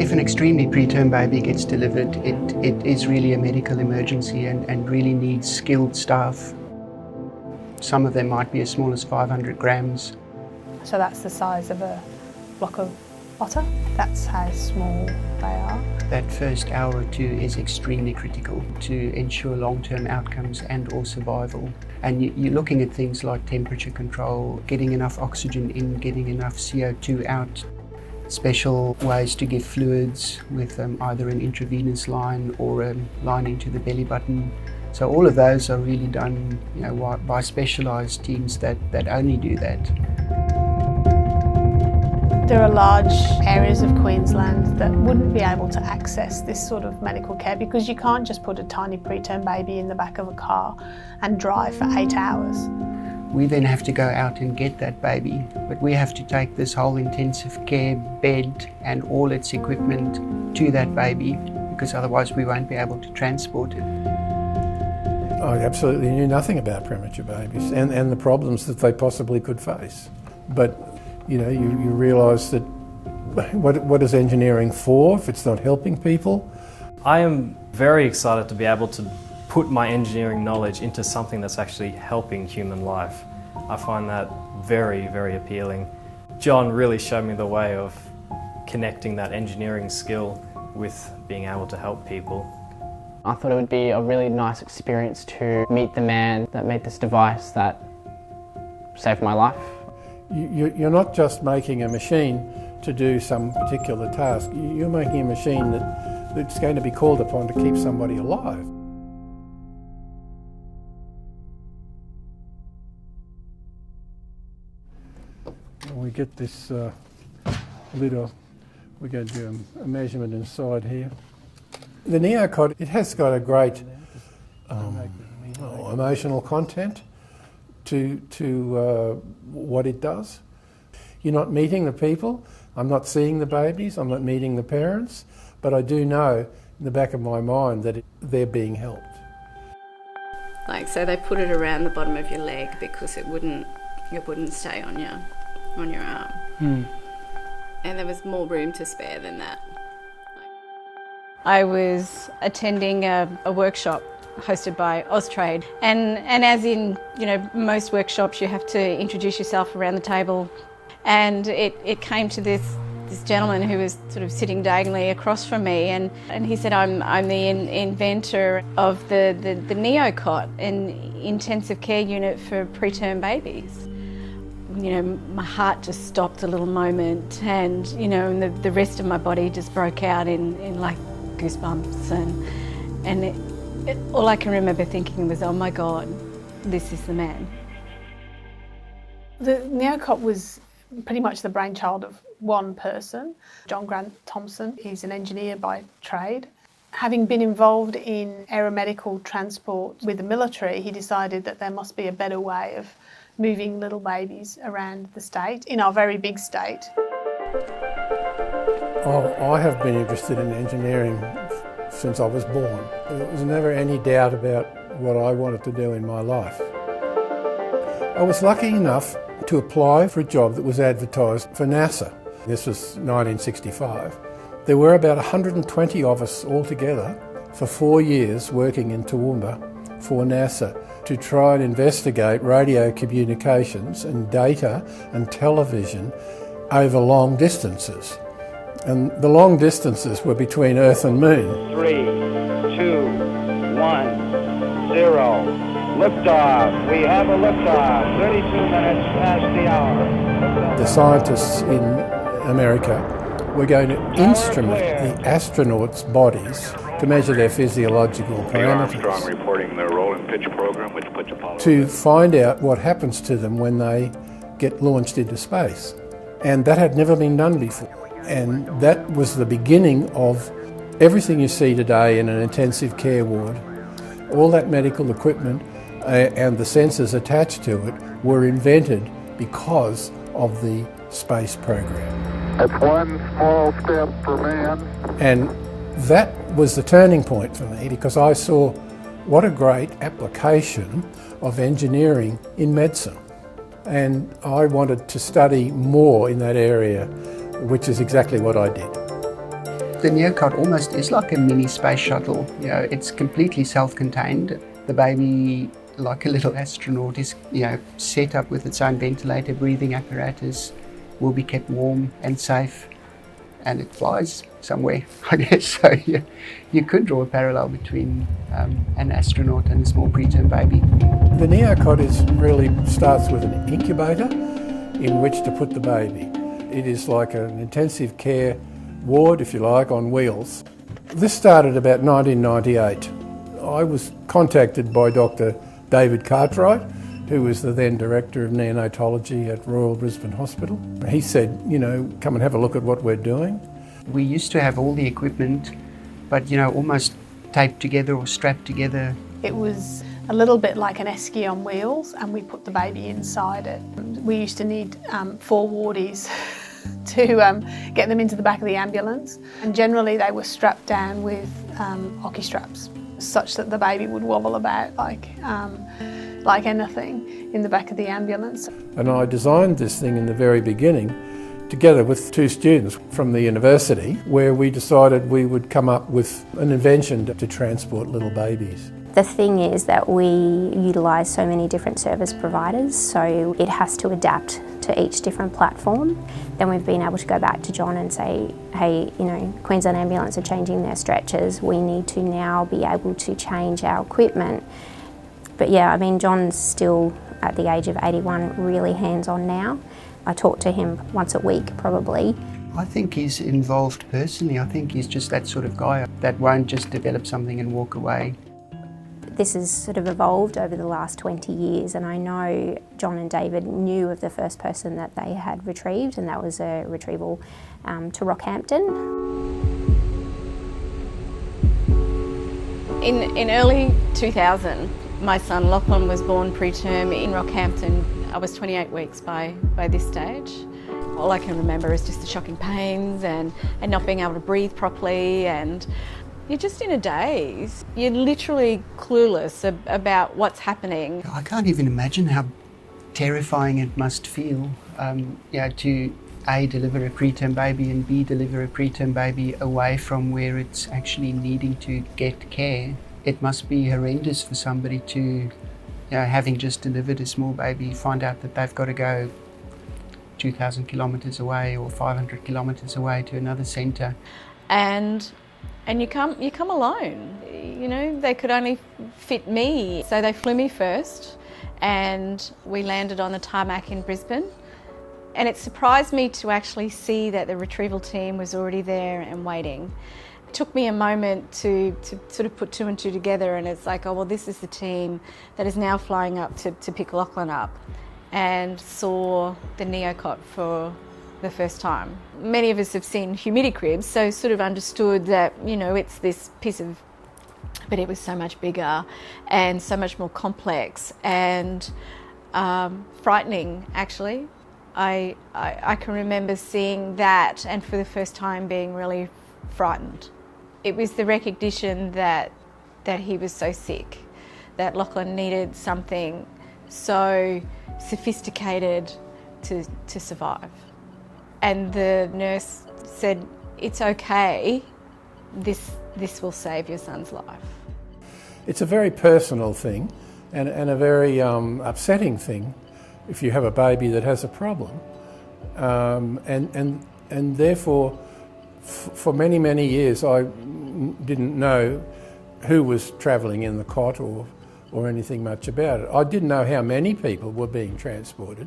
If an extremely preterm baby gets delivered, it is really a medical emergency and really needs skilled staff. Some of them might be as small as 500 grams. So that's the size of a block of otter. That's how small they are. That first hour or two is extremely critical to ensure long-term outcomes and or survival. And you're looking at things like temperature control, getting enough oxygen in, getting enough CO2 out, special ways to give fluids with either an intravenous line or a line into the belly button. So all of those are really done, by specialised teams that only do that. There are large areas of Queensland that wouldn't be able to access this sort of medical care because you can't just put a tiny preterm baby in the back of a car and drive for 8 hours. We then have to go out and get that baby, but we have to take this whole intensive care bed and all its equipment to that baby because otherwise we won't be able to transport it. I absolutely knew nothing about premature babies and the problems that they possibly could face. But you realise that what is engineering for if it's not helping people? I am very excited to be able to put my engineering knowledge into something that's actually helping human life. I find that very, very appealing. John really showed me the way of connecting that engineering skill with being able to help people. I thought it would be a really nice experience to meet the man that made this device that saved my life. You're not just making a machine to do some particular task, you're making a machine that's going to be called upon to keep somebody alive. When we get this lid off, we're going to do a measurement inside here. The neocot, it has got a great emotional content to what it does. You're not meeting the people, I'm not seeing the babies, I'm not meeting the parents, but I do know in the back of my mind that they're being helped. So they put it around the bottom of your leg because it wouldn't stay on your arm. And there was more room to spare than that. I was attending a workshop hosted by Austrade, and as in most workshops, you have to introduce yourself around the table, and it came to this gentleman who was sort of sitting diagonally across from me, and he said, I'm the inventor of the neocot, an intensive care unit for preterm babies. My heart just stopped a little moment, and and the rest of my body just broke out in like goosebumps, and all I can remember thinking was, oh my God, this is the man. The neocot was pretty much the brainchild of one person, John Grant-Thomson. He's an engineer by trade. Having been involved in aeromedical transport with the military, he decided that there must be a better way of moving little babies around the state, in our very big state. I have been interested in engineering since I was born. There was never any doubt about what I wanted to do in my life. I was lucky enough to apply for a job that was advertised for NASA. This was 1965. There were about 120 of us altogether for 4 years working in Toowoomba for NASA to try and investigate radio communications and data and television over long distances. And the long distances were between Earth and Moon. 3, 2, 1, 0. Liftoff. We have a liftoff. 32 minutes past the hour. The scientists in America were going to instrument the astronauts' bodies to measure their physiological parameters. Armstrong reporting their role in pitch program, which puts Apollo to find out what happens to them when they get launched into space. And that had never been done before. And that was the beginning of everything you see today in an intensive care ward. All that medical equipment and the sensors attached to it were invented because of the space program. That's one small step for man. And that was the turning point for me, because I saw what a great application of engineering in medicine. And I wanted to study more in that area, which is exactly what I did. The neocot almost is like a mini space shuttle. You know, it's completely self-contained. The baby, like a little astronaut, is set up with its own ventilator, breathing apparatus, will be kept warm and safe, and it flies somewhere, I guess. So you could draw a parallel between an astronaut and a small preterm baby. The neocot really starts with an incubator in which to put the baby. It is like an intensive care ward, if you like, on wheels. This started about 1998. I was contacted by Dr. David Cartwright, who was the then Director of Neonatology at Royal Brisbane Hospital. He said, come and have a look at what we're doing. We used to have all the equipment, but almost taped together or strapped together. It was a little bit like an esky on wheels, and we put the baby inside it. We used to need 4 wardies to get them into the back of the ambulance, and generally they were strapped down with hockey straps, such that the baby would wobble about like anything in the back of the ambulance. And I designed this thing in the very beginning together with 2 students from the university, where we decided we would come up with an invention to transport little babies. The thing is that we utilise so many different service providers, so it has to adapt to each different platform. Then we've been able to go back to John and say, hey, Queensland Ambulance are changing their stretchers. We need to now be able to change our equipment. But yeah, John's still at the age of 81, really hands-on now. I talk to him once a week, probably. I think he's involved personally. I think he's just that sort of guy that won't just develop something and walk away. This has sort of evolved over the last 20 years, and I know John and David knew of the first person that they had retrieved, and that was a retrieval to Rockhampton. In early 2000, my son Lachlan was born preterm in Rockhampton. I was 28 weeks by this stage. All I can remember is just the shocking pains and not being able to breathe properly, and you're just in a daze. You're literally clueless about what's happening. I can't even imagine how terrifying it must feel to A, deliver a preterm baby, and B, deliver a preterm baby away from where it's actually needing to get care. It must be horrendous for somebody to, having just delivered a small baby, find out that they've got to go 2,000 kilometres away or 500 kilometres away to another centre. And you come alone. They could only fit me. So they flew me first, and we landed on the tarmac in Brisbane. And it surprised me to actually see that the retrieval team was already there and waiting. It took me a moment to sort of put 2 and 2 together, and it's like, oh, well, this is the team that is now flying up to pick Lachlan up, and saw the neocot for the first time. Many of us have seen humidic cribs, so sort of understood that, it's this piece of, but it was so much bigger and so much more complex and frightening, actually. I can remember seeing that and for the first time being really frightened. It was the recognition that he was so sick, that Lachlan needed something so sophisticated to survive. And the nurse said, it's okay, this will save your son's life. It's a very personal thing and a very upsetting thing if you have a baby that has a problem. And therefore, for many, many years, I didn't know who was travelling in the cot or anything much about it. I didn't know how many people were being transported,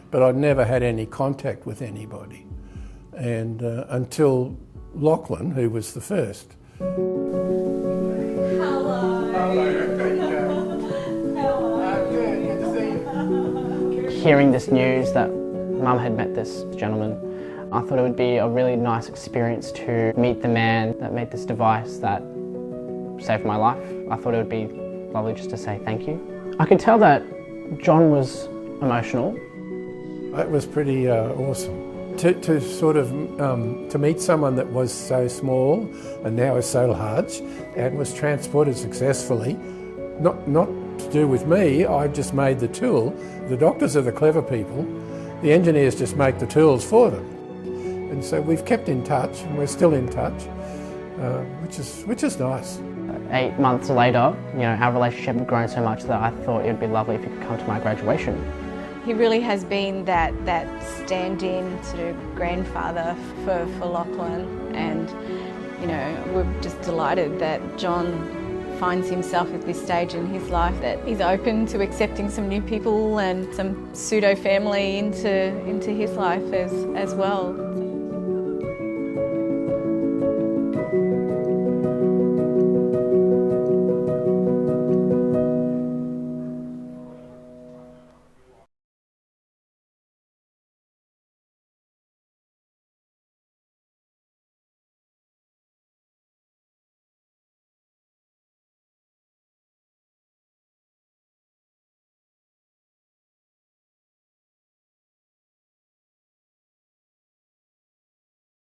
but I'd never had any contact with anybody. And until Lachlan, who was the first. Hearing this news that Mum had met this gentleman, I thought it would be a really nice experience to meet the man that made this device that saved my life. I thought it would be lovely just to say thank you. I could tell that John was emotional. It was pretty awesome. To sort of to meet someone that was so small and now is so large and was transported successfully, not to do with me, I just made the tool. The doctors are the clever people, the engineers just make the tools for them. And so we've kept in touch, and we're still in touch. which is nice. 8 months later, our relationship had grown so much that I thought it would be lovely if he could come to my graduation. He really has been that stand-in sort of grandfather for Lachlan, and we're just delighted that John finds himself at this stage in his life that he's open to accepting some new people and some pseudo-family into his life as well.